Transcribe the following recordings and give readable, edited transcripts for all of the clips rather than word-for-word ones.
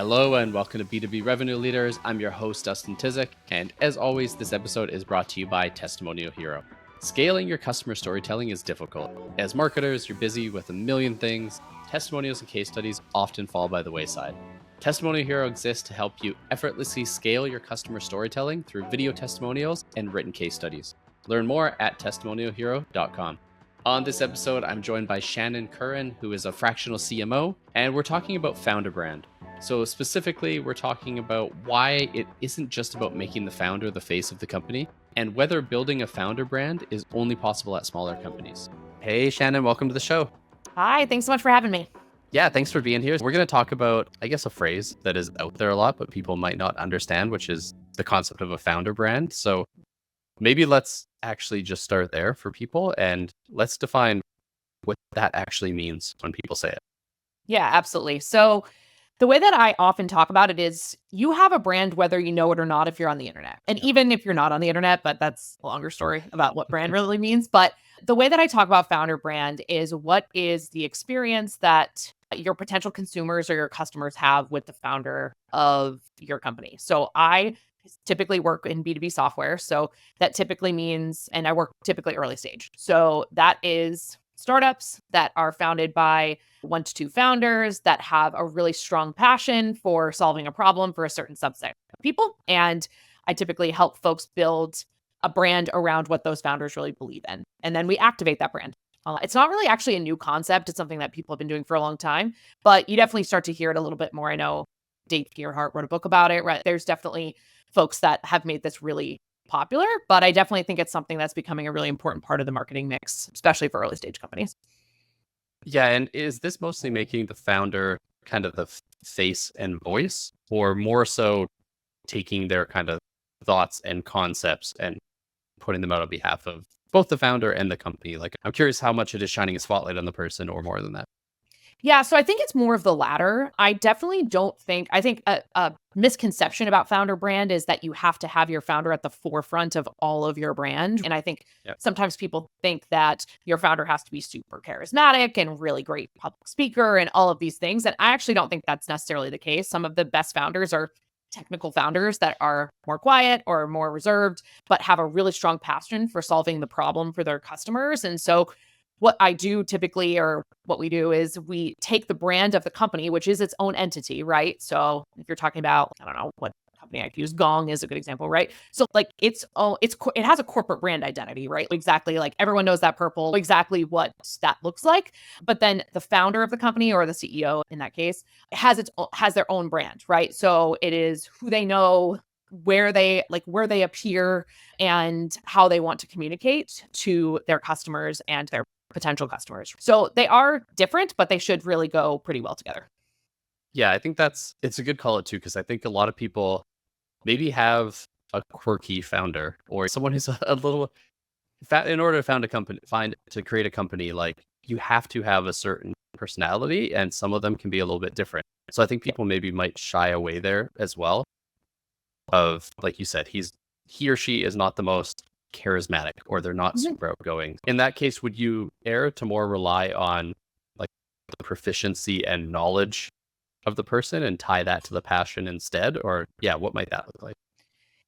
Hello and welcome to B2B Revenue Leaders. I'm your host, Dustin, and as always, this episode is brought to you by Testimonial Hero. Scaling your customer storytelling is difficult. As marketers, you're busy with a million things. Testimonials and case studies often fall by the wayside. Testimonial Hero exists to help you effortlessly scale your customer storytelling through video testimonials and written case studies. Learn more at testimonialhero.com. On this episode, I'm joined by Shannon Curran, who is a fractional CMO, and we're talking about founder brand. So specifically, we're talking about why it isn't just about making the founder the face of the company, and whether building a founder brand is only possible at smaller companies. Hey, Shannon, welcome to the show. Hi, thanks so much for having me. Yeah, thanks for being here. We're going to talk about, I guess, a phrase that is out there a lot, but people might not understand, which is the concept of a founder brand. So maybe let's actually just start there for people and let's define what that actually means when people say it. Yeah, absolutely. So the way that I often talk about it is you have a brand whether you know it or not if you're on the internet. And even if you're not on the internet, but that's a longer story about what brand really means. But the way that I talk about founder brand is what is the experience that your potential consumers or your customers have with the founder of your company. So I typically work in B2B software. So that typically means, and I work typically early stage. So that is startups that are founded by 1 to 2 founders that have a really strong passion for solving a problem for a certain subset of people. And I typically help folks build a brand around what those founders really believe in. And then we activate that brand. It's not really actually a new concept. It's something that people have been doing for a long time, but you definitely start to hear it a little bit more. I know Dave Gearhart wrote a book about it, right? There's definitely folks that have made this really popular, but I definitely think it's something that's becoming a really important part of the marketing mix, especially for early stage companies. Yeah, and is this mostly making the founder kind of the face and voice, or more so taking their kind of thoughts and concepts and putting them out on behalf of both the founder and the company? Like, I'm curious how much it is shining a spotlight on the person or more than that. Yeah, so I think it's more of the latter. I definitely don't think, I think a misconception about founder brand is that you have to have your founder at the forefront of all of your brand. And I think sometimes people think that your founder has to be super charismatic and really great public speaker and all of these things. And I actually don't think that's necessarily the case. Some of the best founders are technical founders that are more quiet or more reserved, but have a really strong passion for solving the problem for their customers. And so what I do typically, or what we do, is we take the brand of the company, which is its own entity, right? So if you're talking about, I don't know what company I could use, Gong is a good example, right? So like it has a corporate brand identity, right? Exactly, like everyone knows that purple, exactly what that looks like. But then the founder of the company, or the CEO in that case, has their own brand, right? So it is who they know, where they appear, and how they want to communicate to their customers and their potential customers. So they are different, but they should really go pretty well together. Yeah, I think it's a good call it too, because I think a lot of people maybe have a quirky founder or someone who's a little in order to create a company, like you have to have a certain personality, and some of them can be a little bit different. So I think people maybe might shy away there as well. Of, like you said, he or she is not the most charismatic, or they're not super outgoing. In that case, would you err to more rely on like the proficiency and knowledge of the person and tie that to the passion instead? Or what might that look like?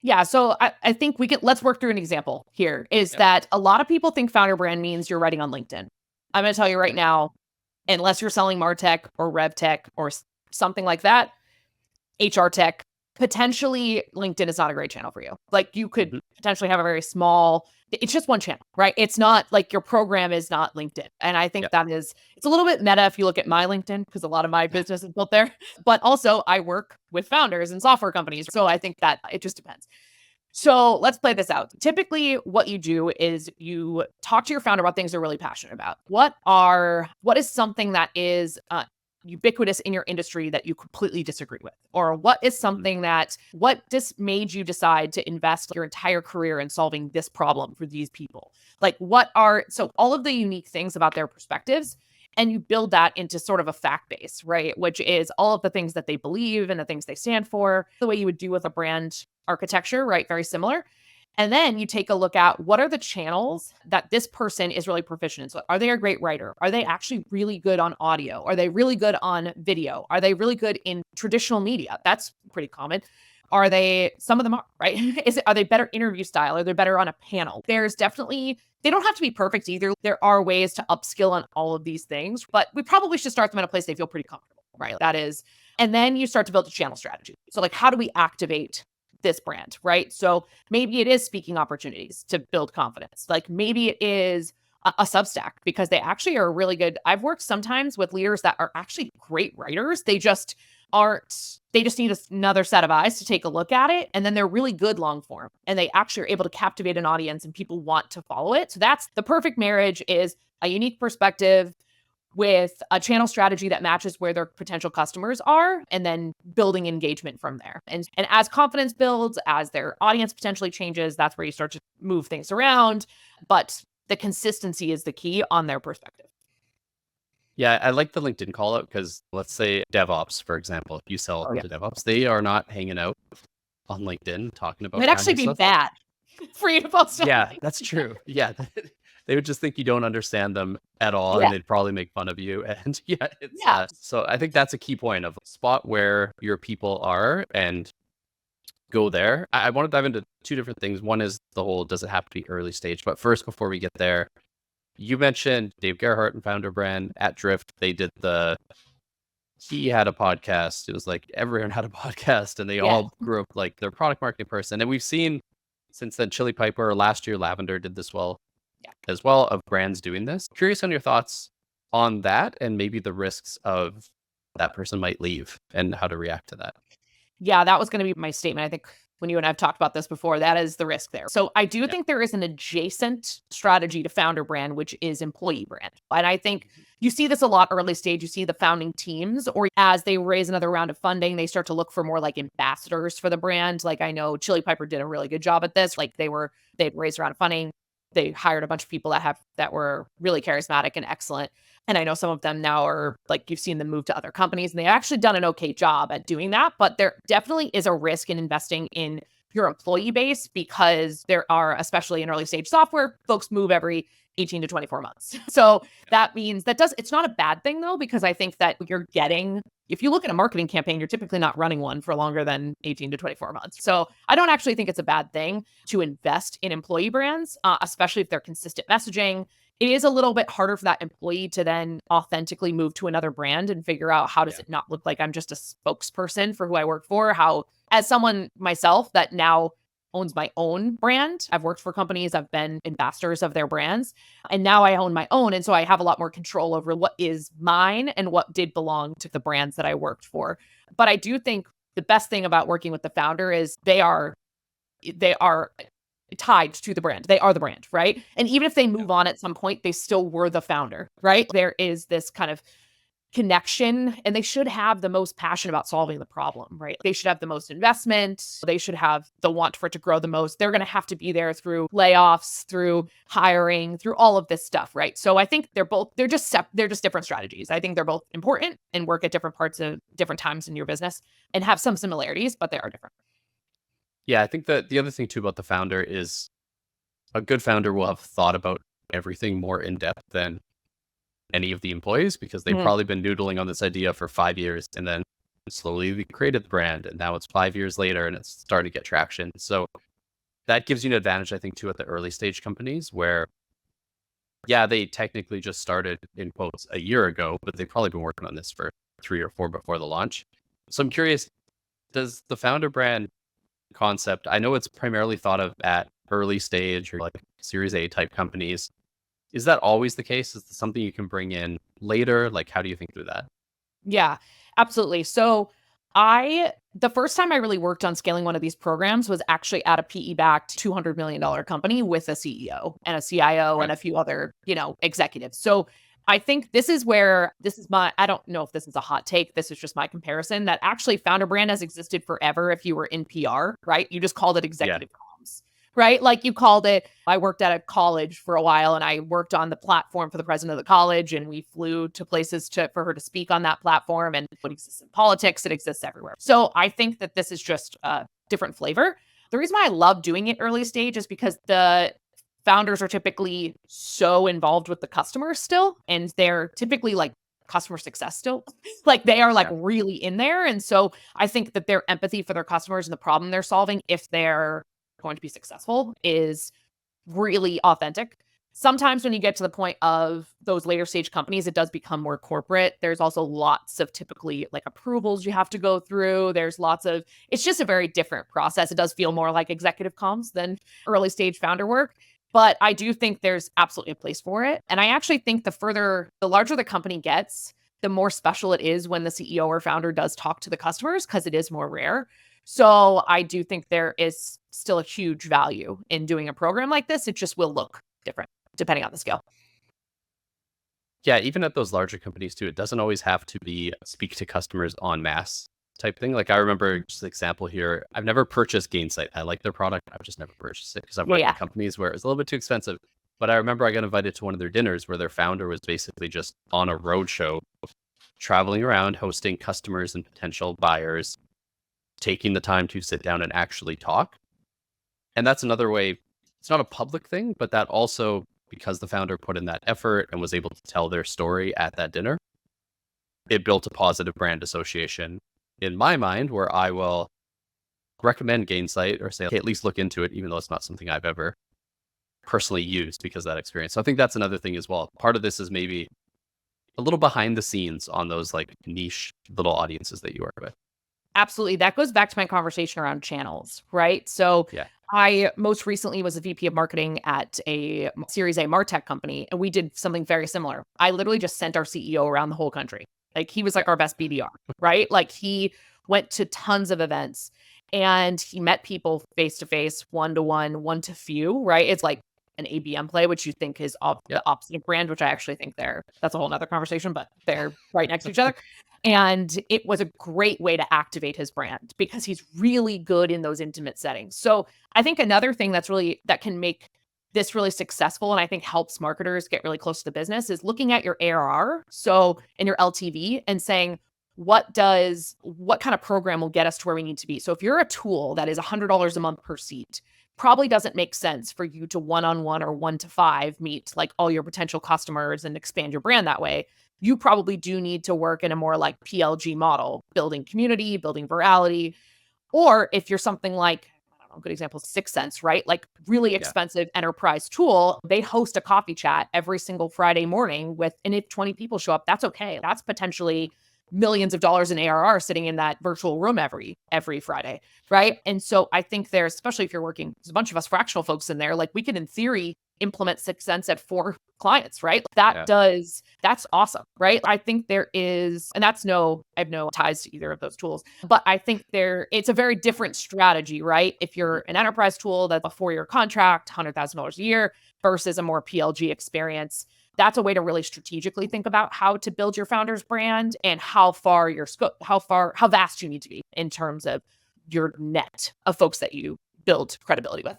Yeah, so I think let's work through an example here, is that a lot of people think founder brand means you're writing on LinkedIn. I'm going to tell you right now, unless you're selling MarTech or RevTech or something like that, HR tech, potentially LinkedIn is not a great channel for you. Like you could potentially have a very small, it's just one channel, right? It's not like your program is not LinkedIn. And I think it's a little bit meta if you look at my LinkedIn, because a lot of my business is built there. But also I work with founders and software companies. So I think that it just depends. So let's play this out. Typically, what you do is you talk to your founder about things they're really passionate about. What is something that is ubiquitous in your industry that you completely disagree with? Or what is something what just made you decide to invest your entire career in solving this problem for these people? Like so all of the unique things about their perspectives, and you build that into sort of a fact base, right? Which is all of the things that they believe and the things they stand for, the way you would do with a brand architecture, right? Very similar. And then you take a look at what are the channels that this person is really proficient in. So are they a great writer? Are they actually really good on audio? Are they really good on video? Are they really good in traditional media? That's pretty common. Are they, some of them are, right? Are they better interview style? Are they better on a panel? There's definitely, they don't have to be perfect either. There are ways to upskill on all of these things, but we probably should start them in a place they feel pretty comfortable, right? That is, and then you start to build a channel strategy. So like, how do we activate this brand, right? So maybe it is speaking opportunities to build confidence. Like maybe it is a Substack because they actually are really good. I've worked sometimes with leaders that are actually great writers. They just need another set of eyes to take a look at it. And then they're really good long form and they actually are able to captivate an audience and people want to follow it. So that's the perfect marriage, is a unique perspective with a channel strategy that matches where their potential customers are, and then building engagement from there. And as confidence builds, as their audience potentially changes, that's where you start to move things around. But the consistency is the key on their perspective. Yeah, I like the LinkedIn call out because let's say DevOps, for example, if you sell to DevOps, they are not hanging out on LinkedIn talking about it. It'd actually be stuff. bad for you to post on Yeah, LinkedIn. that's true. Yeah. They would just think you don't understand them at all, and they'd probably make fun of you. And so I think that's a key point of spot where your people are and go there. I want to dive into two different things. One is the whole, does it have to be early stage? But first, before we get there, you mentioned Dave Gerhardt and Founder Brand at Drift. He had a podcast. It was like everyone had a podcast and they all grew up like their product marketing person. And we've seen since then, Chili Piper, last year, Lavender did this as well, of brands doing this. Curious on your thoughts on that and maybe the risks of that person might leave and how to react to that. Yeah, that was going to be my statement. I think when you and I have talked about this before, that is the risk there. So I do think there is an adjacent strategy to founder brand, which is employee brand. And I think you see this a lot early stage. You see the founding teams, or as they raise another round of funding, they start to look for more like ambassadors for the brand. Like I know Chili Piper did a really good job at this. Like they'd raised a round of funding. They hired a bunch of people that were really charismatic and excellent. And I know some of them now are like, you've seen them move to other companies and they've actually done an okay job at doing that. But there definitely is a risk in investing in your employee base because there are, especially in early stage software, folks move every 18 to 24 months. So that means it's not a bad thing though, because I think that if you look at a marketing campaign, you're typically not running one for longer than 18 to 24 months. So I don't actually think it's a bad thing to invest in employee brands, especially if they're consistent messaging. It is a little bit harder for that employee to then authentically move to another brand and figure out how does it not look like I'm just a spokesperson for who I work for? How, as someone myself that now owns my own brand, I've worked for companies, I've been ambassadors of their brands, and now I own my own. And so I have a lot more control over what is mine and what did belong to the brands that I worked for. But I do think the best thing about working with the founder is they are tied to the brand. They are the brand, right? And even if they move on at some point, they still were the founder, right? There is this kind of connection, and they should have the most passion about solving the problem, right? They should have the most investment. They should have the want for it to grow the most. They're going to have to be there through layoffs, through hiring, through all of this stuff, right? So I think they're just different strategies. I think they're both important and work at different parts of different times in your business and have some similarities, but they are different. Yeah, I think that the other thing too about the founder is a good founder will have thought about everything more in depth than any of the employees because they've probably been noodling on this idea for 5 years and then slowly we created the brand and now it's 5 years later and it's starting to get traction. So that gives you an advantage, I think, too, at the early stage companies where, yeah, they technically just started in quotes a year ago, but they've probably been working on this for 3 or 4 before the launch. So I'm curious, does the founder brand concept, I know it's primarily thought of at early stage or like Series A type companies. Is that always the case? Is this something you can bring in later? Like, how do you think through that? Yeah, absolutely. So the first time I really worked on scaling one of these programs was actually at a PE-backed $200 million company with a CEO and a CIO and a few other, executives. So I think I don't know if this is a hot take. This is just my comparison that actually founder brand has existed forever if you were in PR, right? You just called it executive comms, right? Like you called it, I worked at a college for a while and I worked on the platform for the president of the college and we flew to places for her to speak on that platform, and it exists in politics, it exists everywhere. So I think that this is just a different flavor. The reason why I love doing it early stage is because the founders are typically so involved with the customers still, and they're typically like customer success still. Like they are like really in there. And so I think that their empathy for their customers and the problem they're solving, if they're going to be successful, is really authentic. Sometimes when you get to the point of those later stage companies, it does become more corporate. There's also lots of typically like approvals you have to go through. There's lots of, it's just a very different process. It does feel more like executive comms than early stage founder work. But I do think there's absolutely a place for it. And I actually think the larger the company gets, the more special it is when the CEO or founder does talk to the customers, because it is more rare. So I do think there is still a huge value in doing a program like this. It just will look different depending on the scale. Yeah, even at those larger companies too, it doesn't always have to be speak to customers en masse type thing. Like I remember just an example here. I've never purchased Gainsight. I like their product. I've just never purchased it because I've worked in companies where it was a little bit too expensive. But I remember I got invited to one of their dinners where their founder was basically just on a roadshow, traveling around, hosting customers and potential buyers, taking the time to sit down and actually talk. And that's another way. It's not a public thing, but that also, because the founder put in that effort and was able to tell their story at that dinner, it built a positive brand association in my mind, where I will recommend Gainsight or say, okay, at least look into it, even though it's not something I've ever personally used because of that experience. So I think that's another thing as well. Part of this is maybe a little behind the scenes on those like niche little audiences that you work with. Absolutely. That goes back to my conversation around channels, right? So I most recently was a VP of marketing at a Series A MarTech company, and we did something very similar. I literally just sent our CEO around the whole country. Like he was like our best BDR, right? Like he went to tons of events and he met people face to face, one to one, one to few, right? It's like an ABM play, which you think is the opposite of brand, which I actually think that's a whole nother conversation, but they're right next to each other. And it was a great way to activate his brand because he's really good in those intimate settings. So I think another thing that can make this really successful, and I think helps marketers get really close to the business, is looking at your ARR, so in your LTV, and saying, what kind of program will get us to where we need to be? So if you're a tool that is $100 a month per seat, probably doesn't make sense for you to one-on-one or 1-to-5 meet like all your potential customers and expand your brand that way. You probably do need to work in a more like PLG model, building community, building virality. Or if you're something like, I don't know, a good example is 6 Sense, right? Like really expensive enterprise tool. They host a coffee chat every single Friday morning and if 20 people show up, that's okay. That's potentially millions of dollars in ARR sitting in that virtual room every Friday, right? And so I think especially if you're working, there's a bunch of us fractional folks in there, like we can in theory implement 6 Sense at 4 clients, right? That's awesome, right? I think there is, and I have no ties to either of those tools, but I think it's a very different strategy, right? If you're an enterprise tool that's a 4-year contract, $100,000 a year versus a more PLG experience, that's a way to really strategically think about how to build your founder's brand and how vast you need to be in terms of your net of folks that you build credibility with.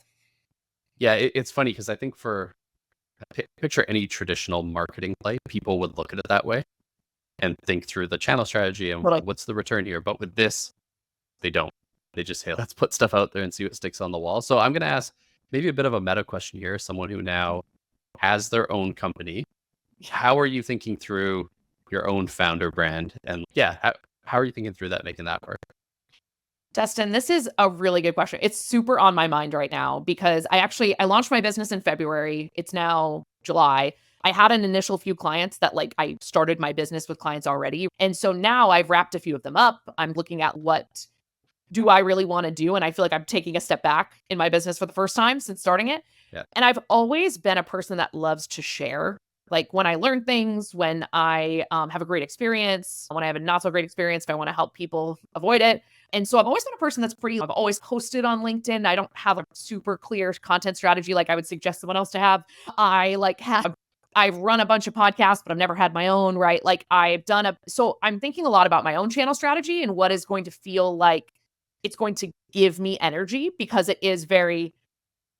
Yeah, it's funny because I think picture any traditional marketing play, people would look at it that way and think through the channel strategy and what's the return here. But with this, they don't. They just say, let's put stuff out there and see what sticks on the wall. So I'm going to ask maybe a bit of a meta question here. Someone who now has their own company. How are you thinking through your own founder brand? And how are you thinking through that, making that work? Dustin, this is a really good question. It's super on my mind right now because I launched my business in February. It's now July. I had an initial few clients that I started my business with clients already. And so now I've wrapped a few of them up. I'm looking at what do I really want to do? And I feel like I'm taking a step back in my business for the first time since starting it. Yeah. And I've always been a person that loves to share. Like when I learn things, when I have a great experience, when I have a not so great experience, if I want to help people avoid it. And so I've always been a person I've always posted on LinkedIn. I don't have a super clear content strategy like I would suggest someone else to have. I've run a bunch of podcasts, but I've never had my own, right? So I'm thinking a lot about my own channel strategy and what is going to feel like it's going to give me energy because it is very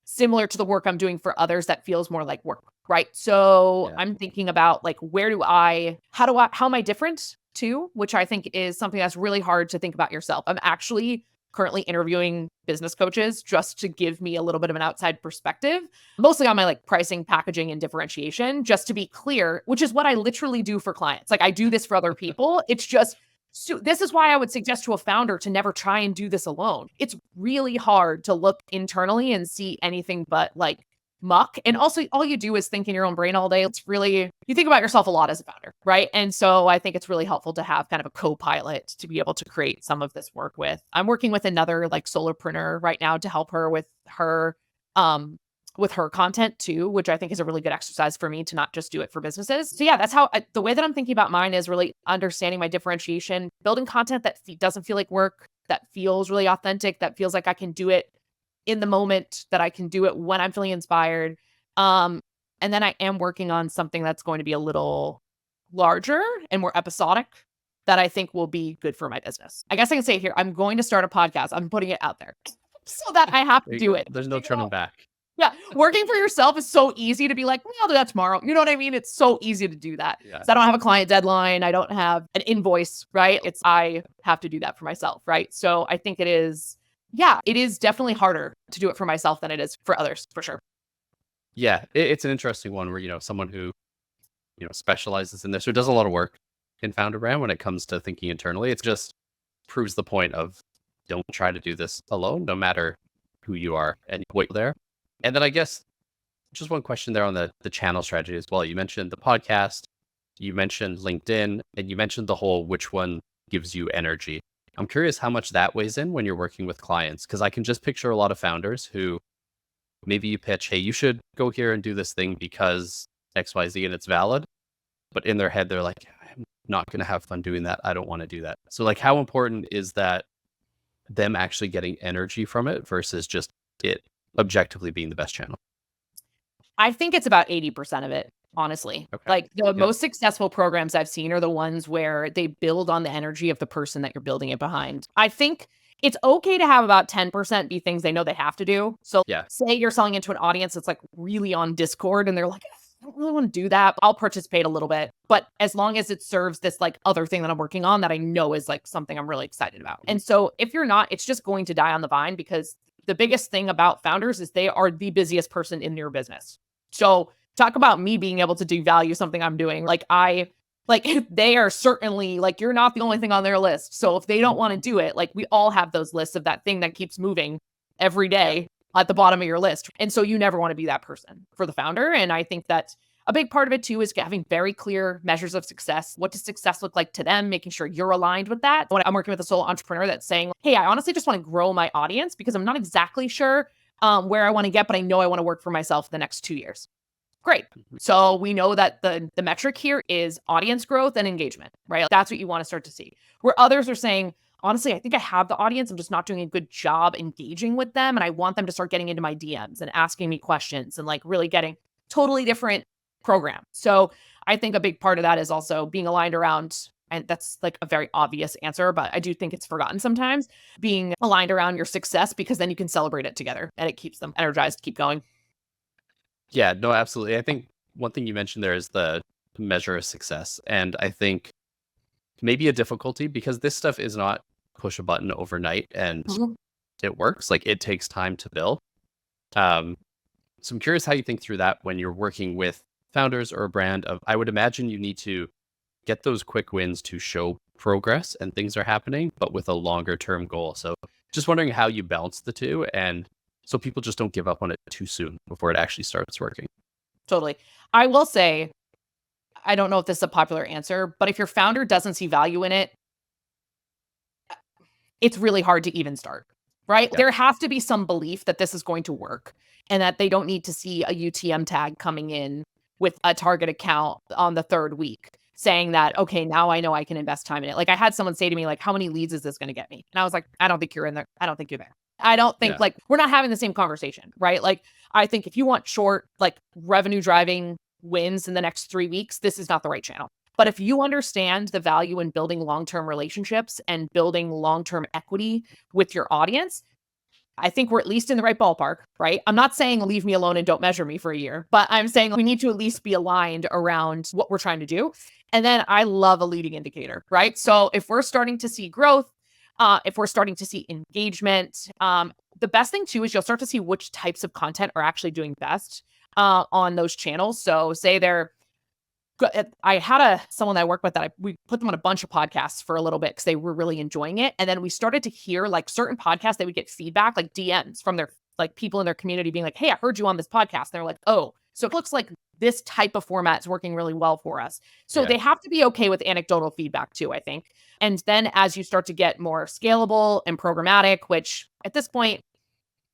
similar to the work I'm doing for others that feels more like work, right? So I'm thinking about how am I different too? Which I think is something that's really hard to think about yourself. I'm actually currently interviewing business coaches just to give me a little bit of an outside perspective, mostly on my like pricing, packaging, and differentiation, just to be clear, which is what I literally do for clients. Like I do this for other people. It's just, so this is why I would suggest to a founder to never try and do this alone. It's really hard to look internally and see anything but like muck. And also all you do is think in your own brain all day. It's really, you think about yourself a lot as a founder, right? And so I think it's really helpful to have kind of a co-pilot to be able to create some of this work with. I'm working with another like solopreneur right now to help her with her content too, which I think is a really good exercise for me to not just do it for businesses. So yeah, that's how the way that I'm thinking about mine is really understanding my differentiation, building content that doesn't feel like work, that feels really authentic, that feels like I can do it in the moment, that I can do it when I'm feeling inspired. And then I am working on something that's going to be a little larger and more episodic that I think will be good for my business. I guess I can say it here, I'm going to start a podcast. I'm putting it out there so that I have to do it. There's no turning back. Yeah. Working for yourself is so easy to be like, well, I'll do that tomorrow. You know what I mean? It's so easy to do that. Yeah. So I don't have a client deadline. I don't have an invoice, right? I have to do that for myself, right? So I think it is definitely harder to do it for myself than it is for others, for sure. Yeah. It's an interesting one where, someone who, specializes in this or does a lot of work in founder brand when it comes to thinking internally, it just proves the point of don't try to do this alone, no matter who you are and what you're there. And then I guess just one question there on the channel strategy as well. You mentioned the podcast, you mentioned LinkedIn, and you mentioned the whole which one gives you energy. I'm curious how much that weighs in when you're working with clients, because I can just picture a lot of founders who maybe you pitch, hey, you should go here and do this thing because XYZ and it's valid. But in their head, they're like, I'm not going to have fun doing that. I don't want to do that. So like, how important is that them actually getting energy from it versus just it objectively being the best channel? I think it's about 80% of it, honestly. Okay. Like the most successful programs I've seen are the ones where they build on the energy of the person that you're building it behind. I think it's okay to have about 10% be things they know they have to do. So say you're selling into an audience that's like really on Discord and they're like, I don't really want to do that. I'll participate a little bit. But as long as it serves this like other thing that I'm working on that I know is like something I'm really excited about. And so if you're not, it's just going to die on the vine, because the biggest thing about founders is they are the busiest person in your business. So talk about me being able to devalue something I'm doing. They are certainly like, you're not the only thing on their list. So if they don't want to do it, like we all have those lists of that thing that keeps moving every day at the bottom of your list. And so you never want to be that person for the founder. And I think that a big part of it too is having very clear measures of success. What does success look like to them? Making sure you're aligned with that. When I'm working with a solo entrepreneur that's saying, hey, I honestly just want to grow my audience because I'm not exactly sure where I want to get, but I know I want to work for myself the next 2 years. Great. So we know that the metric here is audience growth and engagement, right? That's what you want to start to see. Where others are saying, honestly, I think I have the audience. I'm just not doing a good job engaging with them. And I want them to start getting into my DMs and asking me questions and like really getting totally different program. So I think a big part of that is also being aligned around, and that's like a very obvious answer, but I do think it's forgotten sometimes, being aligned around your success, because then you can celebrate it together and it keeps them energized to keep going. Yeah, no, absolutely. I think one thing you mentioned there is the measure of success. And I think maybe a difficulty, because this stuff is not push a button overnight and it works. Like it takes time to build. So I'm curious how you think through that when you're working with founders or a brand of, I would imagine you need to get those quick wins to show progress and things are happening, but with a longer term goal. So just wondering how you balance the two, and so people just don't give up on it too soon before it actually starts working. Totally. I will say, I don't know if this is a popular answer, but if your founder doesn't see value in it, it's really hard to even start, right? Yeah. There has to be some belief that this is going to work and that they don't need to see a UTM tag coming in with a target account on the third week saying that, okay, now I know I can invest time in it. Like I had someone say to me, like, how many leads is this going to get me? And I was like, I don't think you're in there. I don't think you're there. I don't think like we're not having the same conversation, right? Like I think if you want short, like revenue driving wins in the next 3 weeks, this is not the right channel. But if you understand the value in building long-term relationships and building long-term equity with your audience, I think we're at least in the right ballpark, right? I'm not saying leave me alone and don't measure me for a year, but I'm saying we need to at least be aligned around what we're trying to do. And then I love a leading indicator, right? So if we're starting to see growth, if we're starting to see engagement. The best thing too is you'll start to see which types of content are actually doing best on those channels. So say I had someone that I work with that we put them on a bunch of podcasts for a little bit because they were really enjoying it. And then we started to hear like certain podcasts, they would get feedback, like DMs from their like people in their community being like, hey, I heard you on this podcast. And they're like, oh, so it looks like this type of format is working really well for us. So they have to be okay with anecdotal feedback too, I think. And then as you start to get more scalable and programmatic, which at this point,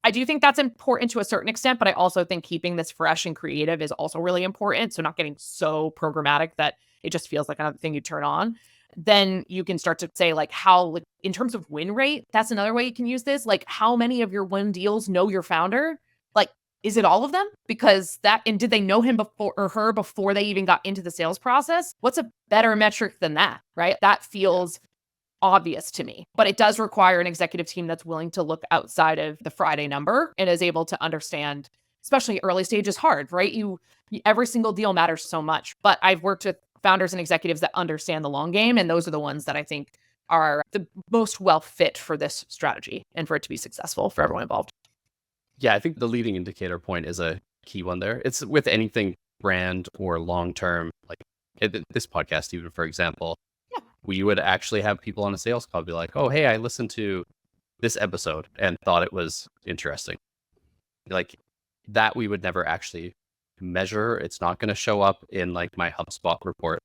I do think that's important to a certain extent, but I also think keeping this fresh and creative is also really important. So not getting so programmatic that it just feels like another thing you turn on. Then you can start to say like how, like, in terms of win rate, that's another way you can use this. Like how many of your win deals know your founder? Like, is it all of them? Because and did they know him before or her before they even got into the sales process? What's a better metric than that, right? That feels obvious to me, but it does require an executive team that's willing to look outside of the Friday number and is able to understand, especially early stage is hard, right? Every single deal matters so much, but I've worked with founders and executives that understand the long game. And those are the ones that I think are the most well fit for this strategy and for it to be successful for everyone involved. Yeah, I think the leading indicator point is a key one there. It's with anything brand or long-term, like this podcast, even for example, we would actually have people on a sales call be like, oh, hey, I listened to this episode and thought it was interesting. Like that we would never actually measure. It's not going to show up in like my HubSpot report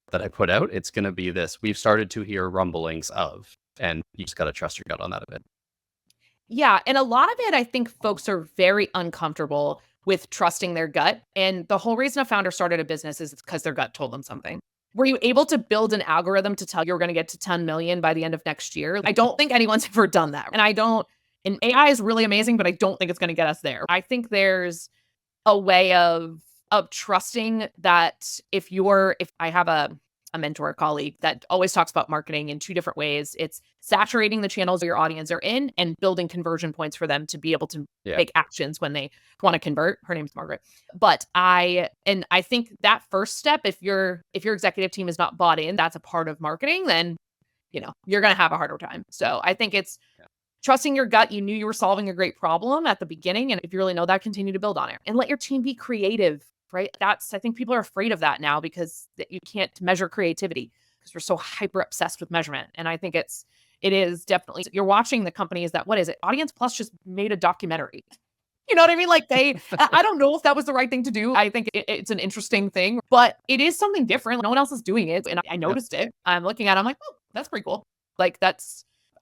that I put out. It's going to be this, we've started to hear rumblings of, and you just got to trust your gut on that a bit. Yeah. And a lot of it, I think folks are very uncomfortable with trusting their gut. And the whole reason a founder started a business is because their gut told them something. Were you able to build an algorithm to tell you're going to get to 10 million by the end of next year? I don't think anyone's ever done that. And AI is really amazing, but I don't think it's going to get us there. I think there's a way of trusting that if I have a mentor, colleague that always talks about marketing in two different ways. It's saturating the channels your audience are in and building conversion points for them to be able to make actions when they want to convert. Her name's Margaret. But I think that first step, if your executive team is not bought in, that's a part of marketing, then you're going to have a harder time. So I think it's trusting your gut. You knew you were solving a great problem at the beginning. And if you really know that, continue to build on it and let your team be creative. Right. I think people are afraid of that now because you can't measure creativity because we're so hyper obsessed with measurement. And I think it is definitely, you're watching the companies that, what is it? Audience Plus just made a documentary. You know what I mean? Like I don't know if that was the right thing to do. I think it's an interesting thing, but it is something different. No one else is doing it. And I noticed it. I'm looking at it. I'm like, oh, that's pretty cool. Like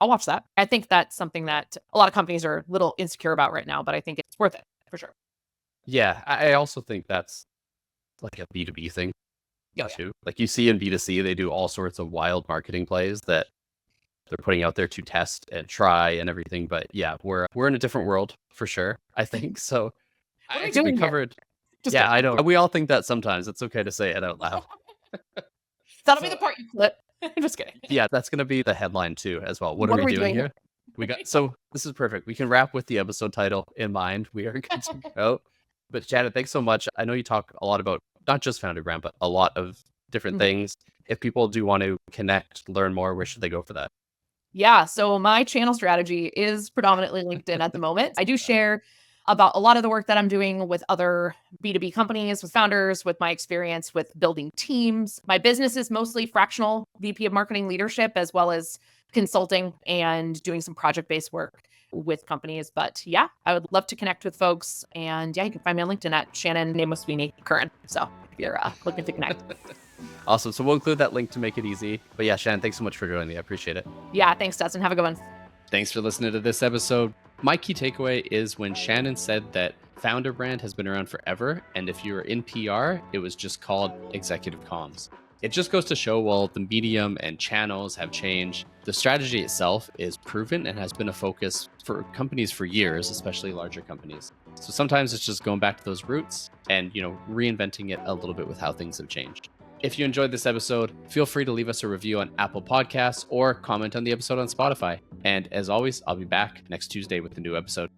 I'll watch that. I think that's something that a lot of companies are a little insecure about right now, but I think it's worth it for sure. Yeah, I also think that's like a B2B thing too. Like you see in B2C, they do all sorts of wild marketing plays that they're putting out there to test and try and everything. But yeah, we're in a different world for sure, I think. So I think we covered. Yeah, I know. We all think that sometimes. It's okay to say it out loud. That'll be the part you clip. I'm just kidding. Yeah, that's going to be the headline too as well. What are we doing here? So this is perfect. We can wrap with the episode title in mind. We are good to go. But Shannon, thanks so much. I know you talk a lot about not just Founder Brand, but a lot of different things. If people do want to connect, learn more, where should they go for that? Yeah. So my channel strategy is predominantly LinkedIn at the moment. I do share about a lot of the work that I'm doing with other B2B companies, with founders, with my experience with building teams. My business is mostly fractional VP of marketing leadership, as well as consulting and doing some project-based work with companies. But yeah, I would love to connect with folks. And yeah, you can find me on LinkedIn at Shannon Curran. So if you're looking to connect. Awesome. So we'll include that link to make it easy. But yeah, Shannon, thanks so much for joining me. I appreciate it. Yeah, thanks, Dustin. Have a good one. Thanks for listening to this episode. My key takeaway is when Shannon said that Founder Brand has been around forever, and if you were in PR, it was just called executive comms. It just goes to show, while the medium and channels have changed, the strategy itself is proven and has been a focus for companies for years, especially larger companies. So sometimes it's just going back to those roots and, reinventing it a little bit with how things have changed. If you enjoyed this episode, feel free to leave us a review on Apple Podcasts or comment on the episode on Spotify. And as always, I'll be back next Tuesday with a new episode.